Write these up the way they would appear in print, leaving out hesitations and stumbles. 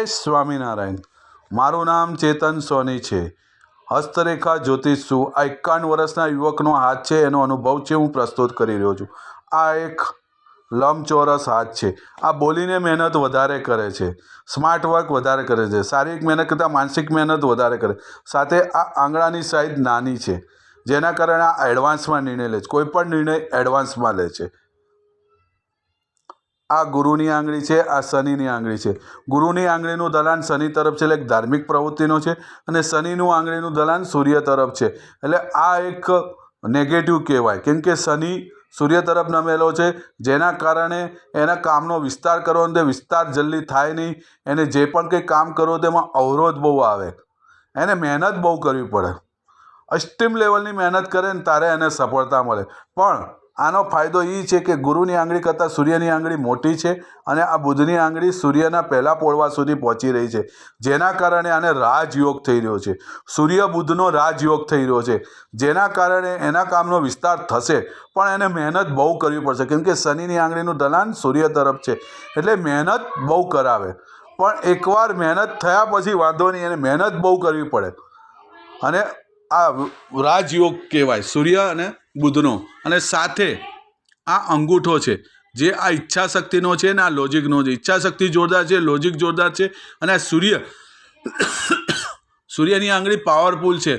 સ્વામિનારાયણ। મારું નામ ચેતન સોની છે। હસ્તરેખા જ્યોતિષ છું। આ 51 વર્ષના યુવકનો હાથ છે, એનો અનુભવ છે, હું પ્રસ્તુત કરી રહ્યો છું। આ એક લંબચોરસ હાથ છે। આ બોલીને મહેનત વધારે કરે છે, સ્માર્ટ વર્ક વધારે કરે છે, શારીરિક મહેનત કરતાં માનસિક મહેનત વધારે કરે। સાથે આ આંગળાની સાઇઝ નાની છે, જેના કારણે આ એડવાન્સમાં નિર્ણય લે છે, કોઈ પણ નિર્ણય એડવાન્સમાં લે છે। આ ગુરુની આંગળી છે, આ શનિની આંગળી છે। ગુરુની આંગળીનું દલાન શનિ તરફ છે, એટલે એક ધાર્મિક પ્રવૃત્તિનો છે, અને શનિનું આંગળીનું દલાન સૂર્ય તરફ છે, એટલે આ એક નેગેટિવ કહેવાય, કેમ કે શનિ સૂર્ય તરફ નમેલો છે, જેના કારણે એના કામનો વિસ્તાર કરવો, તે વિસ્તાર જલ્દી થાય નહીં। એને જે પણ કંઈ કામ કરવું તેમાં અવરોધ બહુ આવે, એને મહેનત બહુ કરવી પડે, અષ્ટીમ લેવલની મહેનત કરે ને ત્યારે એને સફળતા મળે। પણ આનો ફાયદો એ છે કે ગુરુની આંગળી કરતાં સૂર્યની આંગળી મોટી છે, અને આ બુધની આંગળી સૂર્યના પહેલા પોળવા સુધી પહોંચી રહી છે, જેના કારણે આને રાજયોગ થઈ રહ્યો છે। સૂર્ય બુધનો રાજયોગ થઈ રહ્યો છે, જેના કારણે એના કામનો વિસ્તાર થશે, પણ એને મહેનત બહુ કરવી પડશે, કેમ કે શનિની આંગળીનું દલાન સૂર્ય તરફ છે, એટલે મહેનત બહુ કરાવે। પણ એકવાર મહેનત થયા પછી વાંધો નહીં, એને મહેનત બહુ કરવી પડે, અને આ રાજયોગ કહેવાય સૂર્ય અને બુધનો। અને સાથે આ અંગૂઠો છે, જે આ ઈચ્છા શક્તિનો છે ને આ લોજિકનો છે। ઈચ્છા શક્તિ જોરદાર છે, લોજિક જોરદાર છે, અને આ સૂર્યની આંગળી પાવરફુલ છે,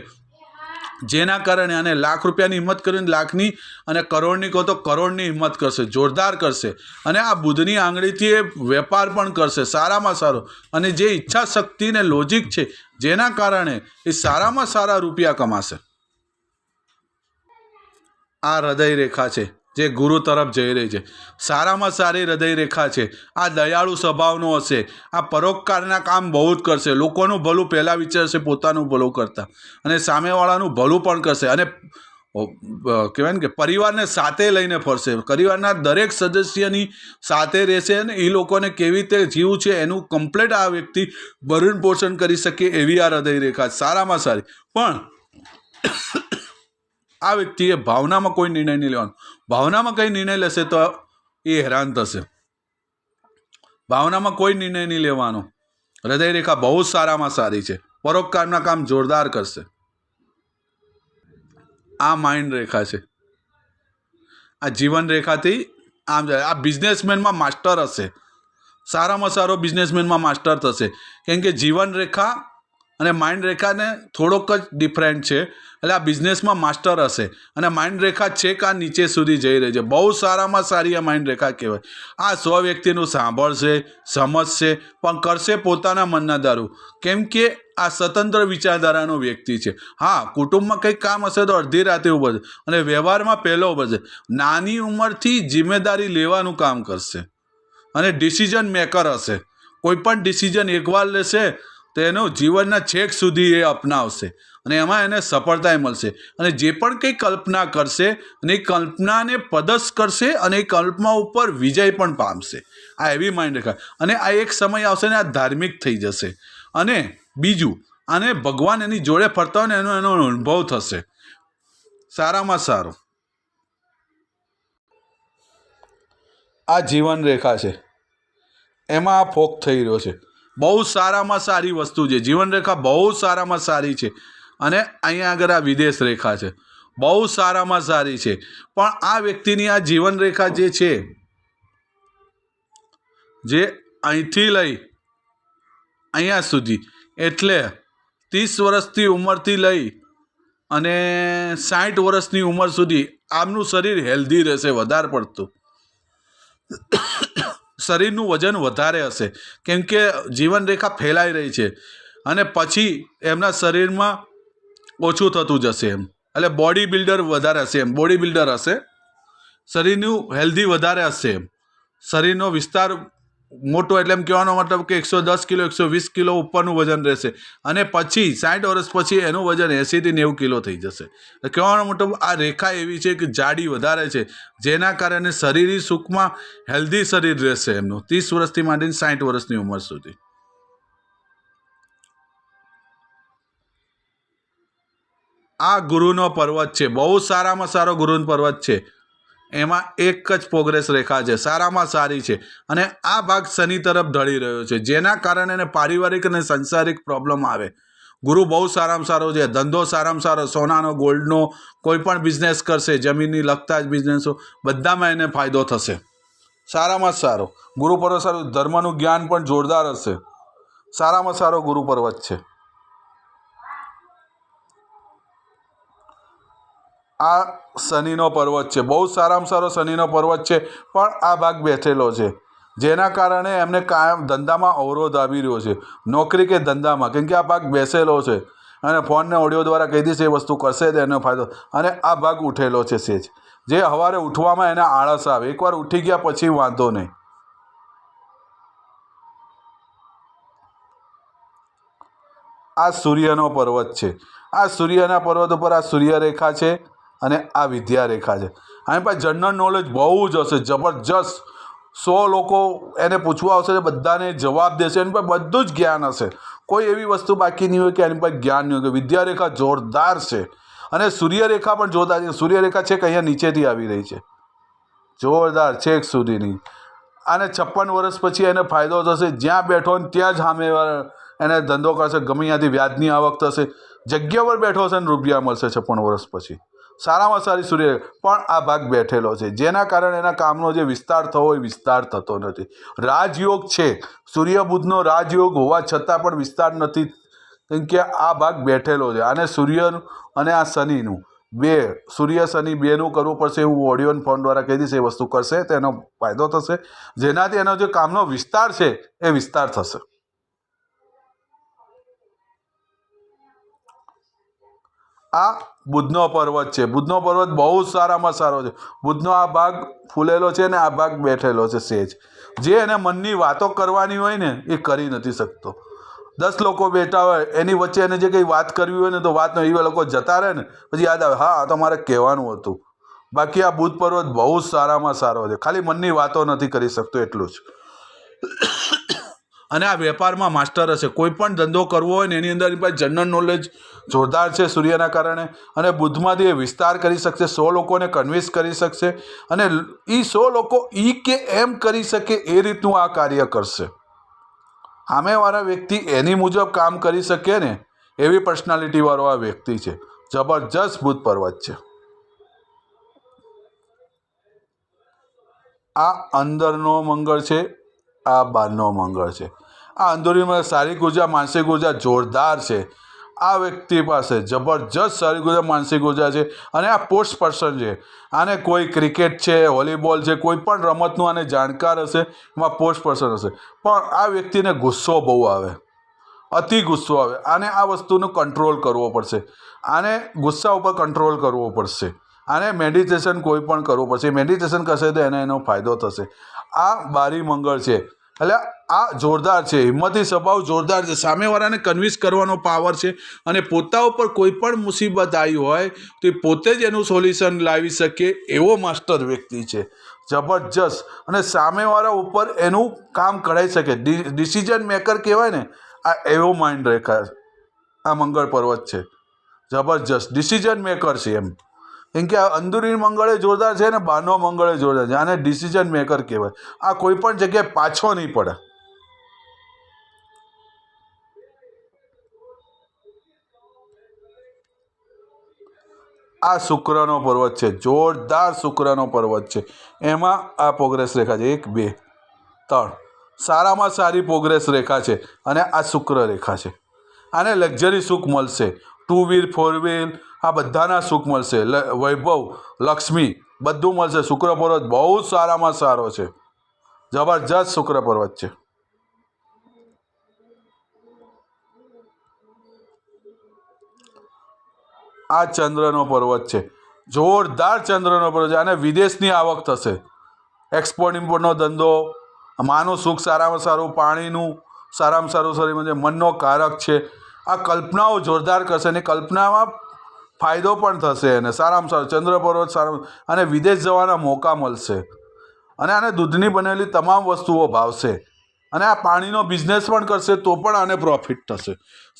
જેના કારણે આને લાખ રૂપિયાની હિંમત કરીને લાખની, અને કરોડની કહો તો કરોડની હિંમત કરશે, જોરદાર કરશે। અને આ બુધની આંગળીથી એ વેપાર પણ કરશે સારામાં સારો, અને જે ઈચ્છા શક્તિ ને લોજિક છે, જેના કારણે એ સારામાં સારા રૂપિયા કમાશે। આ હૃદય રેખા છે, જે ગુરુ તરફ જઈ રહી છે, સારામાં સારી હૃદય રેખા છે। આ દયાળુ સ્વભાવનો હશે, આ પરોપકારના કામ બહુ જ કરશે, લોકોનું ભલું પહેલાં વિચારશે પોતાનું ભલું કરતાં, અને સામેવાળાનું ભલું પણ કરશે, અને કહેવાય ને કે પરિવારને સાથે લઈને ફરશે, પરિવારના દરેક સદસ્યની સાથે રહેશે, અને એ લોકોને કેવી રીતે જીવવું છે એનું કમ્પ્લીટ આ વ્યક્તિ ભરણ પોષણ કરી શકે એવી આ હૃદય રેખા સારામાં સારી। પણ આ વ્યક્તિએ ભાવનામાં કોઈ નિર્ણય નહીં લેવાનો, ભાવનામાં કંઈ નિર્ણય લેશે તો એ હેરાન થશે, ભાવનામાં કોઈ નિર્ણય નહીં લેવાનો। હૃદય રેખા બહુ સારામાં સારી છે, પરોપકારના કામ જોરદાર કરશે। આ માઇન્ડ રેખા છે, આ જીવન રેખાથી આમ જાય। આ બિઝનેસમેનમાં માસ્ટર હશે, સારામાં સારો બિઝનેસમેનમાં માસ્ટર થશે, કેમ કે જીવન રેખા અને માઇન્ડ રેખાને થોડોક જ ડિફરન્ટ છે, એટલે આ બિઝનેસમાં માસ્ટર હશે, અને માઇન્ડ રેખા છેક આ નીચે સુધી જઈ રહી છે, બહુ સારામાં સારી આ માઇન્ડ રેખા કહેવાય। આ સ્વ વ્યક્તિનું સાંભળશે, સમજશે, પણ કરશે પોતાના મનના દારૂ, કેમ કે આ સ્વતંત્ર વિચારધારાનો વ્યક્તિ છે। હા, કુટુંબમાં કંઈક કામ હશે તો અડધી રાતે ઉભરશે, અને વ્યવહારમાં પહેલો ઉભરશે, નાની ઉંમરથી જિમ્મેદારી લેવાનું કામ કરશે, અને ડિસિઝન મેકર હશે। કોઈ પણ ડિસિઝન એકવાર લેશે તો એનો જીવનના છેક સુધી એ અપનાવશે, અને એમાં એને સફળતા મળશે, અને જે પણ કંઈ કલ્પના કરશે અને એ કલ્પનાને પદસ્થ કરશે, અને એ કલ્પના ઉપર વિજય પણ પામશે। આ એવી માઇન્ડ રેખા, અને આ એક સમય આવશે ને આ ધાર્મિક થઈ જશે, અને બીજું આને ભગવાન એની જોડે ફરતા હોય ને એનો અનુભવ થશે સારામાં સારો। આ જીવન રેખા છે, એમાં આ ફોક થઈ રહ્યો છે, બહુ સારામાં સારી વસ્તુ છે, જીવન રેખા બહુ સારામાં સારી છે। અને અહીંયા આગળ આ વિદેશ રેખા છે, બહુ સારામાં સારી છે, પણ આ વ્યક્તિની આ જીવન રેખા જે છે, જે અહીંથી લઈ અહીંયા સુધી, એટલે 30 વર્ષની ઉંમરથી લઈ અને 60 વર્ષની ઉંમર સુધી આમનું શરીર હેલ્ધી રહેશે, વધારે પડતું શરીરનું વજન વધારે હશે, કેમ કે જીવન રેખા ફેલાઈ રહી છે, અને પછી એમના શરીરમાં ઓછું થતું જશે, એમ એટલે બોડી બિલ્ડર વધારે હશે, એમ બોડી બિલ્ડર હશે, શરીરનું હેલ્ધી વધારે હશે, એમ શરીરનો વિસ્તાર મોટો, એટલે એમ કહેવાનો મતલબ કે 110 કિલો 120 કિલો ઉપરનું વજન રહેશે, અને પછી 60 વર્ષ પછી એનું વજન 80 થી 90 કિલો થઈ જશે। કહેવાનો મતલબ આ રેખા એવી છે કે જાડી વધારે છે, જેના કારણે શરીરી સુખમાં હેલ્ધી શરીર રહેશે એમનું 30 વર્ષથી માંડીને 60 વર્ષની ઉંમર સુધી। આ ગુરુનો પર્વત છે, બહુ સારામાં સારો ગુરુનો પર્વત છે, એમાં એક જ પ્રોગ્રેસ રેખા છે, સારામાં સારી છે, અને આ ભાગ શનિ તરફ ઢળી રહ્યો છે, જેના કારણે એને પારિવારિક અને સંસારિક પ્રોબ્લેમ આવે. ગુરુ બહુ સારામાં સારો છે, ધંધો સારામાં સારો, સોનાનો ગોલ્ડનો કોઈ પણ બિઝનેસ કરશે, જમીનની લગતા જ બિઝનેસો બધામાં એને ફાયદો થશે. સારામાં સારો ગુરુ પર્વત સારું. ધર્મનું જ્ઞાન પણ જોરદાર હશે. સારામાં સારો ગુરુ પર્વત છે. આ શનિનો પર્વત છે, બહુ સારામાં સારો શનિનો પર્વત છે, પણ આ ભાગ બેઠેલો છે, જેના કારણે એમને કાયમ ધંધામાં અવરોધ આવી રહ્યો છે, નોકરી કે ધંધામાં, કેમ કે આ ભાગ બેસેલો છે અને ફોનને ઓડિયો દ્વારા કહી દઈશ એ વસ્તુ કરશે તો એનો ફાયદો. અને આ ભાગ ઉઠેલો છે સેજ, જે સવારે ઉઠવામાં એને આળસ આવે, એકવાર ઉઠી ગયા પછી વાંધો નહીં. આ સૂર્યનો પર્વત છે. આ સૂર્યના પર્વત ઉપર આ સૂર્યરેખા છે અને આ વિદ્યા રેખા છે. આની પાસે જનરલ નોલેજ બહુ જ હશે, જબરજસ્ત. 100 લોકો એને પૂછવા આવશે, બધાને જવાબ દેશે, એની પાસે બધું જ જ્ઞાન હશે. કોઈ એવી વસ્તુ બાકી નહીં હોય કે એની પાસે જ્ઞાન નહીં હોય. વિદ્યા રેખા જોરદાર છે અને સૂર્યરેખા પણ જોરદાર છે. સૂર્યરેખા છે કે અહીંયા નીચેથી આવી રહી છે, જોરદાર છેક સુધીની. આને 56 વર્ષ પછી એને ફાયદો થશે. જ્યાં બેઠો ને ત્યાં જ સામે એને ધંધો કરશે, ગમે ત્યાંથી વ્યાજની આવક થશે, જગ્યા પર બેઠો હશે ને રૂપિયા મળશે 56 વર્ષ પછી. સારામાં સારી સૂર્ય પણ આ ભાગ બેઠેલો છે, જેના કારણે એના કામનો જે વિસ્તાર થવો એ વિસ્તાર થતો નથી. રાજયોગ છે, સૂર્ય બુધનો રાજયોગ હોવા છતાં પણ વિસ્તાર નથી, કેમ કે આ ભાગ બેઠેલો છે. અને સૂર્યનું અને આ શનિનું બે, સૂર્ય શનિ બેનું કરવું પડશે. હું ઓડિયો ફોન દ્વારા કહી દઈશ, એ વસ્તુ કરશે તો એનો ફાયદો થશે, જેનાથી એનો જે કામનો વિસ્તાર છે એ વિસ્તાર થશે. આ બુધનો પર્વત છે. બુધનો પર્વત બહુ સારામાં સારો છે. બુધનો આ ભાગ ફૂલેલો છે ને આ ભાગ બેઠેલો છે સેજ, જે એને મનની વાતો કરવાની હોય ને એ કરી નથી શકતો. 10 લોકો બેઠા હોય, એની વચ્ચે એને જે કંઈ વાત કરવી હોય ને તો વાત નહીં, એ લોકો જતા રહે ને પછી યાદ આવે, હા તો મારે કહેવાનું હતું. બાકી આ બુધ પર્વત બહુ સારામાં સારો છે, ખાલી મનની વાતો નથી કરી શકતો એટલું જ. અને આ વેપારમાં માસ્ટર હશે. કોઈ પણ ધંધો કરવો હોય ને એની અંદર જનરલ નોલેજ જોરદાર છે સૂર્યના કારણે, અને બુધમાંથી એ વિસ્તાર કરી શકશે, 100 લોકોને કન્વિન્સ કરી શકશે, અને એ 100 લોકો કે એમ કરી શકે એ રીતનું આ કાર્ય કરશે. સામેવાળા વ્યક્તિ એની મુજબ કામ કરી શકે ને એવી પર્સનાલિટીવાળો આ વ્યક્તિ છે. જબરજસ્ત બુધ પર્વત છે. આ અંદરનો મંગળ છે, આ બહારનો મંગળ છે. આ અંદરની શારીરિક ઉર્જા, માનસિક ઉર્જા જોરદાર છે. આ વ્યક્તિ પાસે જબરજસ્ત શારીરિક ઉર્જા, માનસિક ઉર્જા છે. અને આ પોસ્ટ પર્સન છે. આને કોઈ ક્રિકેટ છે, વોલીબોલ છે, કોઈ પણ રમતનું આને જાણકાર હશે, એમાં પોસ્ટ પર્સન હશે. પણ આ વ્યક્તિને ગુસ્સો બહુ આવે, અતિ ગુસ્સો આવે. આને આ વસ્તુનો કંટ્રોલ કરવો પડશે. આને ગુસ્સા ઉપર કંટ્રોલ કરવો પડશે. આને મેડિટેશન કોઈ પણ કરવું પડશે. મેડિટેશન કરશે તો એનો ફાયદો થશે. આ બારી મંગળ છે, એટલે આ જોરદાર છે. હિંમતી સ્વભાવ જોરદાર છે. સામેવાળાને કન્વિન્સ કરવાનો પાવર છે, અને પોતા ઉપર કોઈ પણ મુસીબત આવી હોય તો એ પોતે જ એનું સોલ્યુશન લાવી શકે એવો માસ્ટર વ્યક્તિ છે. જબરજસ્ત. અને સામેવાળા ઉપર એનું કામ કરાવી શકે, ડિસિઝન મેકર કહેવાય ને, આ એવો માઇન્ડ રેખા આ મંગળ પર્વત છે. જબરજસ્ત ડિસિઝન મેકર છે એમ. કેમ કે આ અંદરની મંગળે જોરદાર છે ને બહારનો મંગળે જોરદાર છે. આને ડિસિઝન મેકર કહેવાય. આ કોઈ પણ જગ્યાએ પાછો નહીં પડે. આ શુક્રનો પર્વત છે, જોરદાર શુક્રનો પર્વત છે. એમાં આ પ્રોગ્રેસ રેખા છે 1 2 3, સારામાં સારી પ્રોગ્રેસ રેખા છે. અને આ શુક્ર રેખા છે. આને લક્ઝરી સુખ મળશે, 2 વ્હીલ 4 વ્હીલ આ બધાના સુખ મળશે, વૈભવ લક્ષ્મી બધું મળશે. શુક્ર પર્વત બહુ સારામાં સારો છે, જબરજસ્ત શુક્ર પર્વત છે. આ ચંદ્રનો પર્વત છે, જોરદાર ચંદ્રનો પર્વત છે. અને વિદેશની આવક થશે, એક્સપોર્ટ ઇમ્પોર્ટનો ધંધો, માનું સુખ સારામાં સારું, પાણીનું સારામાં સારું શરીર, મનનો કારક છે. આ કલ્પનાઓ જોરદાર કરશે, અને કલ્પનામાં ફાયદો પણ થશે એને. સારામાં સારું ચંદ્ર પર્વત સારા, અને વિદેશ જવાના મોકા મળશે. અને આને દૂધની બનેલી તમામ વસ્તુઓ ભાવશે. અને આ પાણીનો બિઝનેસ પણ કરશે તો પણ આને પ્રોફિટ થશે.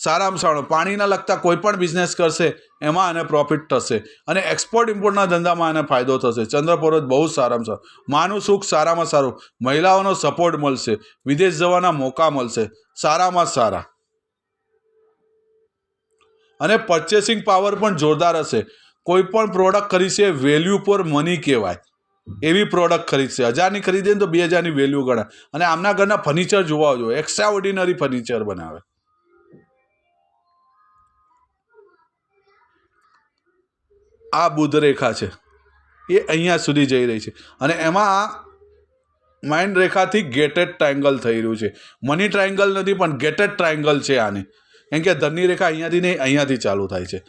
સારામાં સારું પાણીના લગતા કોઈ પણ બિઝનેસ કરશે એમાં આને પ્રોફિટ થશે અને એક્સપોર્ટ ઇમ્પોર્ટના ધંધામાં આને ફાયદો થશે. ચંદ્ર પર્વત બહુ સારામાં સારું, માનું સુખ સારામાં સારું, મહિલાઓનો સપોર્ટ મળશે, વિદેશ જવાના મોકા મળશે, સારામાં સારા. અને પરચેસિંગ પાવર પણ જોરદાર હશે. કોઈ પણ પ્રોડક્ટ ખરીદશે વેલ્યુ પર મની કહેવાય એવી પ્રોડક્ટ ખરીદશે. 1000ની ખરીદે ને તો 2000ની વેલ્યુ ગણાય. અને આમના ઘરના ફર્નિચર જોવા જોઈએ, એક્સ્ટ્રા ઓર્ડિનરી ફર્નિચર બનાવે. આ બુધ રેખા છે એ અહીંયા સુધી જઈ રહી છે અને એમાં આ માઇન્ડ રેખાથી ગેટેડ ટ્રાયંગલ થઈ રહ્યું છે. મની ટ્રાયંગલ નથી પણ ગેટેડ ટ્રાયંગલ છે આને, કેમ કે ધનની રેખા અહીંયાથી નહીં અહીંયાથી ચાલુ થાય છે.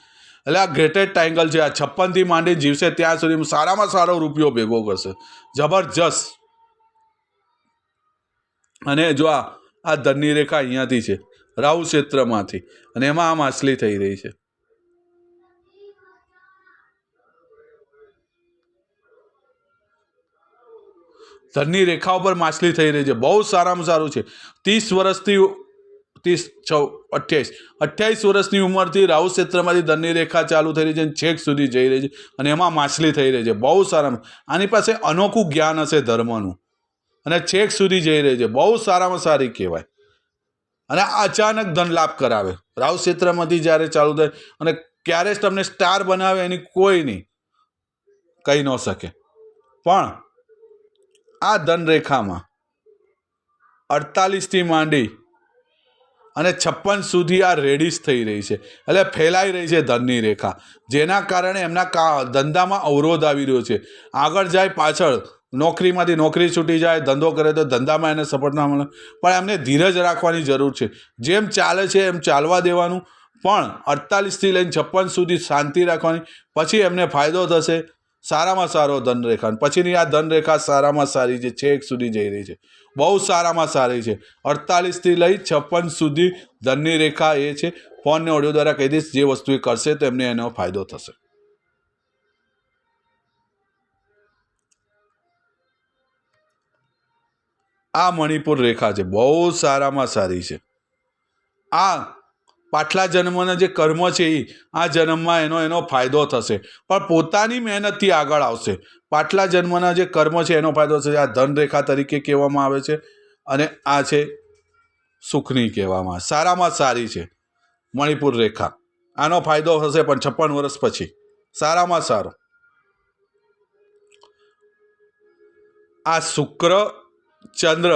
એટલે આ ગેટેડ ટ્રાયંગલ છે. આ 56થી માંડી જીવશે ત્યાં સુધી સારામાં સારો રૂપિયો ભેગો કરશે, જબરજસ્ત. અને જો આ ધનની રેખા અહીંયાથી છે રાહુ ક્ષેત્રમાંથી, અને એમાં આ માછલી થઈ રહી છે. ધનની રેખા ઉપર માછલી થઈ રહી છે, બહુ સારામાં સારું છે. 30 વર્ષથી 28 વર્ષની ઉંમરથી રાહુ ક્ષેત્રમાંથી ધનની રેખા ચાલુ થઈ રહી છે, છેક સુધી જઈ રહી છે અને એમાં માછલી થઈ રહી છે. બહુ સારામાં આની પાસે અનોખું જ્ઞાન હશે ધર્મનું અને છેક સુધી જઈ રહી છે. બહુ સારામાં સારી કહેવાય. અને આ અચાનક ધન લાભ કરાવે. રાહુ ક્ષેત્રમાંથી જ્યારે ચાલુ થાય અને ક્યારે જ તમને સ્ટાર બનાવે એની કોઈ નહીં કહી ન શકે. પણ આ ધન રેખામાં 48થી માંડી અને 56 સુધી આ રેડિશ થઈ રહી છે, એટલે ફેલાઈ રહી છે ધનની રેખા, જેના કારણે એમના ધંધામાં અવરોધ આવી રહ્યો છે. આગળ જાય પાછળ નોકરીમાંથી નોકરી છૂટી જાય, ધંધો કરે તો ધંધામાં એને સપોર્ટ ના મળે, પણ એમને ધીરજ રાખવાની જરૂર છે. જેમ ચાલે છે એમ ચાલવા દેવાનું, પણ 48થી લઈને 56 સુધી શાંતિ રાખવાની, પછી એમને ફાયદો થશે. સારામાં સારો ધનરેખા, પછીની આ ધનરેખા સારામાં સારી છે, છેક સુધી જઈ રહી છે, બહુ સારામાં સારી છે. 48થી લઈ 56 સુધી ધનની રેખા એ છે. ફોનને ઓડિયો દ્વારા કહી દઈશ, જે વસ્તુ એ કરશે તો એમને એનો ફાયદો થશે. આ મણિપુર રેખા છે, બહુ સારામાં સારી છે. આ પાછલા જન્મના જે કર્મ છે એ આ જન્મમાં એનો ફાયદો થશે, પણ પોતાની મહેનતથી આગળ આવશે. પાછલા જન્મના જે કર્મ છે એનો ફાયદો થશે. આ ધનરેખા તરીકે કહેવામાં આવે છે અને આ છે સુખની કહેવામાં, સારામાં સારી છે મણિપુર રેખા. આનો ફાયદો થશે પણ 56 વર્ષ પછી, સારામાં સારો. આ શુક્ર, ચંદ્ર,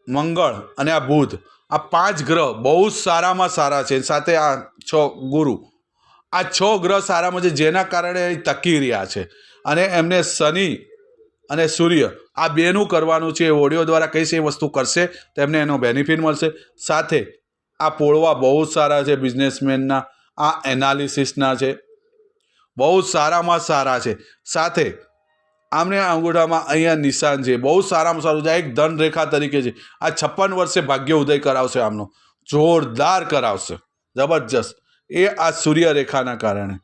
મંગળ અને આ બુધ, આ 5 ગ્રહ બહુ સારામાં સારા છે. સાથે આ 6 ગુરુ, આ 6 ગ્રહ સારામાં છે, જેના કારણે ટકી રહ્યા છે. અને એમને શનિ અને સૂર્ય આ બેનું કરવાનું છે. ઓડિયો દ્વારા કઈ છે એ વસ્તુ કરશે તો એમને એનો બેનિફિટ મળશે. સાથે આ પોળવા બહુ સારા છે બિઝનેસમેનના, આ એનાલિસિસના છે, બહુ સારામાં સારા છે. સાથે આમને અંગૂઠામાં અહીંયા નિશાન છે, બહુ સારામાં સારું છે. આ એક ધન રેખા તરીકે છે. આ 56 વર્ષે ભાગ્ય ઉદય કરાવશે, આમનો જોરદાર કરાવશે, જબરજસ્ત. એ આ સૂર્ય રેખાના કારણે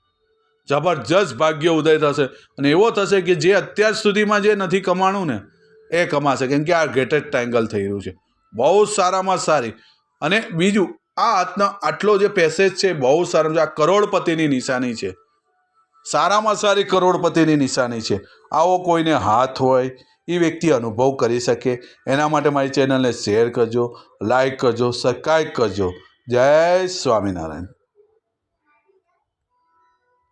જબરજસ્ત ભાગ્ય ઉદય થશે અને એવો થશે કે જે અત્યાર સુધીમાં જે નથી કમાણું ને એ કમાશે, કેમ કે આ ગેટેડ ટ્રાયંગલ થઈ રહ્યું છે, બહુ સારામાં સારી. અને બીજું આ હાથનો આટલો જે પેસેજ છે બહુ સારામાં છે. આ કરોડપતિની નિશાની છે, સારામાં સારી કરોડપતિની નિશાની છે. આવો કોઈને હાથ હોય એ વ્યક્તિ અનુભવ કરી શકે, એના માટે મારી ચેનલને શેર કરજો, લાઈક કરજો, સબસ્ક્રાઈબ કરજો. જય સ્વામિનારાયણ.